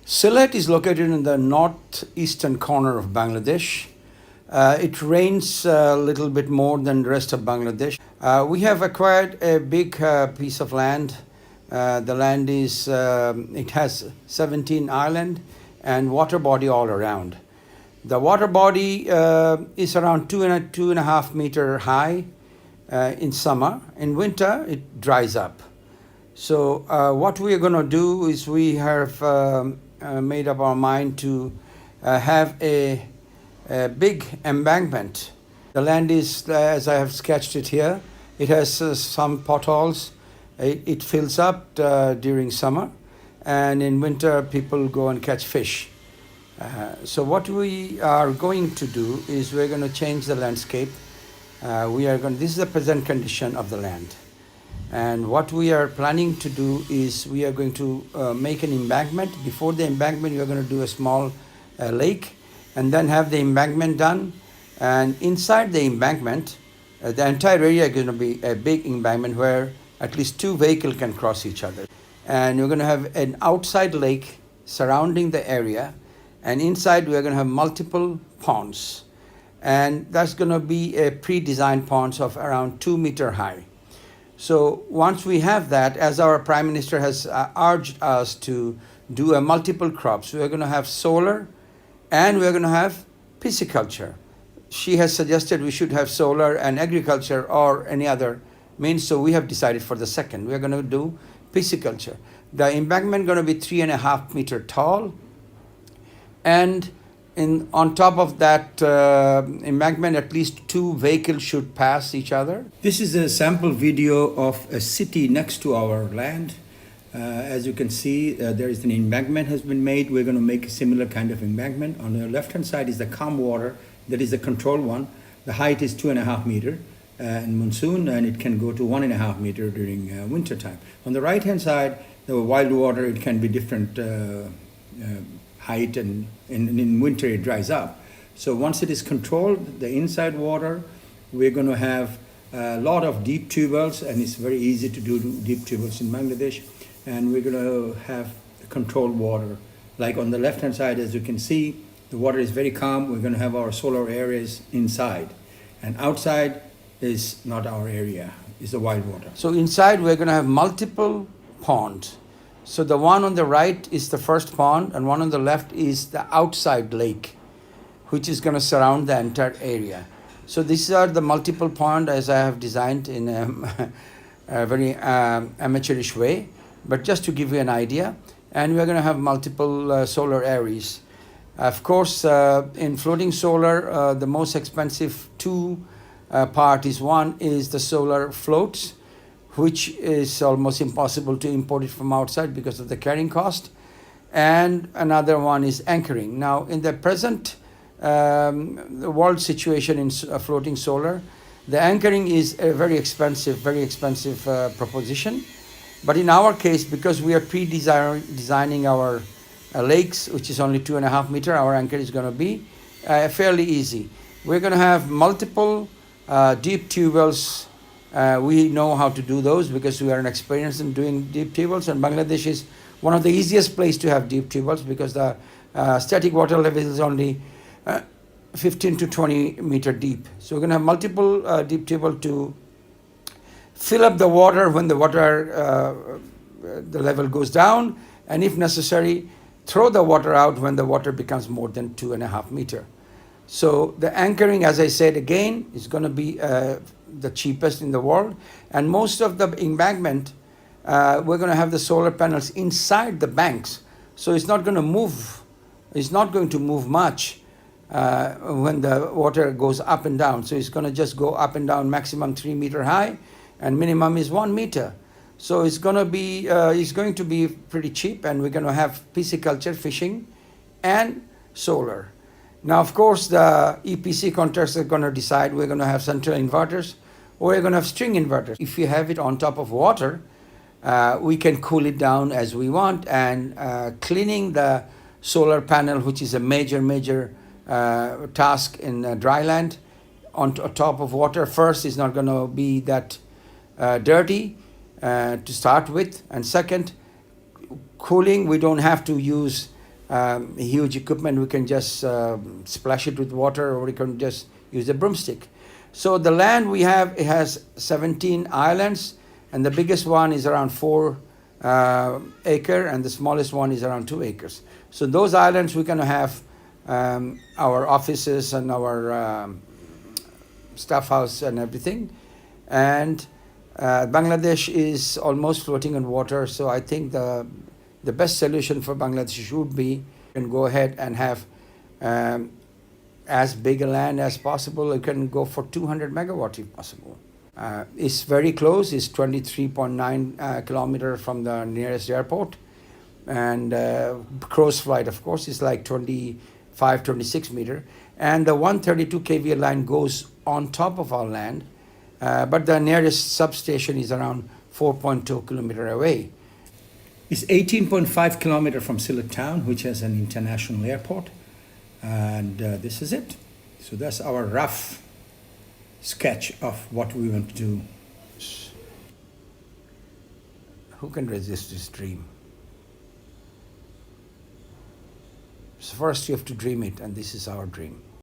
Sylhet is located in the northeastern corner of Bangladesh. It rains a little bit more than the rest of Bangladesh. We have acquired a big piece of land. The land is, it has 17 islands and water body all around. The water body is around 2.5 meter high in summer. In winter, it dries up. So what we are going to do is we have made up our mind to have a big embankment. The land is, as I have sketched it here, it has some potholes. It fills up during summer, and in winter people go and catch fish. So what we are going to do is we're going to change the landscape. This is the present condition of the land. And what we are planning to do is we are going to make an embankment. Before the embankment, we are going to do a small lake and then have the embankment done. And inside the embankment, the entire area is going to be a big embankment where at least 2 vehicles can cross each other. And we're going to have an outside lake surrounding the area. And inside, we are going to have multiple ponds. And that's going to be a pre-designed ponds of around 2 meter high. So once we have that, as our Prime Minister has urged us to do a multiple crops, we are going to have solar and we are going to have pisciculture. She has suggested we should have solar and agriculture or any other means, so we have decided for the second. We are going to do pisciculture. The embankment is going to be 3.5 meter tall, and on top of that embankment, at least 2 vehicles should pass each other. This is a sample video of a city next to our land. As you can see, there is an embankment has been made. We're going to make a similar kind of embankment. On the left-hand side is the calm water. That is the control one. The height is 2.5 meter in monsoon, and it can go to 1.5 meter during winter time. On the right-hand side, the wild water, it can be different height, and in winter it dries up. So once it is controlled, the inside water, we're going to have a lot of deep tubers, and it's very easy to do deep tubers in Bangladesh. And we're going to have controlled water. Like on the left-hand side, as you can see, the water is very calm. We're going to have our solar areas inside. And outside is not our area, it's the wild water. So inside we're going to have multiple ponds. So the one on the right is the first pond, and one on the left is the outside lake, which is going to surround the entire area. So these are the multiple ponds as I have designed in a very amateurish way, but just to give you an idea. And we're going to have multiple solar areas. Of course, in floating solar, the most expensive part is one is the solar floats, which is almost impossible to import it from outside because of the carrying cost. And another one is anchoring. Now, in the present world situation in floating solar, the anchoring is a very expensive proposition. But in our case, because we are designing our lakes, which is only 2.5 meter, our anchor is going to be fairly easy. We're going to have multiple deep tubers. We know how to do those because we are experienced in doing deep tubers, and Bangladesh is one of the easiest places to have deep tubers because the static water level is only 15 to 20 meter deep. So we're going to have multiple deep tubers to fill up the water when the level goes down, and if necessary, throw the water out when the water becomes more than 2.5 meter. So the anchoring, as I said again, is going to be the cheapest in the world. And most of the embankment, we're going to have the solar panels inside the banks. So it's not going to move. It's not going to move much when the water goes up and down. So it's going to just go up and down, maximum 3 meter high, and minimum is 1 meter. So it's going to be pretty cheap, and we're going to have pisciculture, fishing, and solar. Now, of course, the EPC contractors are going to decide we're going to have central inverters or we're going to have string inverters. If you have it on top of water, we can cool it down as we want, and cleaning the solar panel, which is a major task in dry land, on top of water first is not going to be that dirty to start with, and second, cooling, we don't have to use huge equipment. We can just splash it with water, or we can just use a broomstick. So the land we have, it has 17 islands, and the biggest one is around 4 acre, and the smallest one is around 2 acres. So those islands we can have our offices and our staff house and everything. And Bangladesh is almost floating on water, so I think the best solution for Bangladesh should be you can go ahead and have as big a land as possible. You can go for 200 megawatt if possible. It's very close. It's 23.9 kilometers from the nearest airport, and crow's flight, of course, is like 25, 26 meter. And the 132 kV line goes on top of our land, but the nearest substation is around 4.2 kilometers away. It's 18.5 kilometers from Sylhet town, which has an international airport. And this is it. So that's our rough sketch of what we want to do. Who can resist this dream? So first you have to dream it, and this is our dream.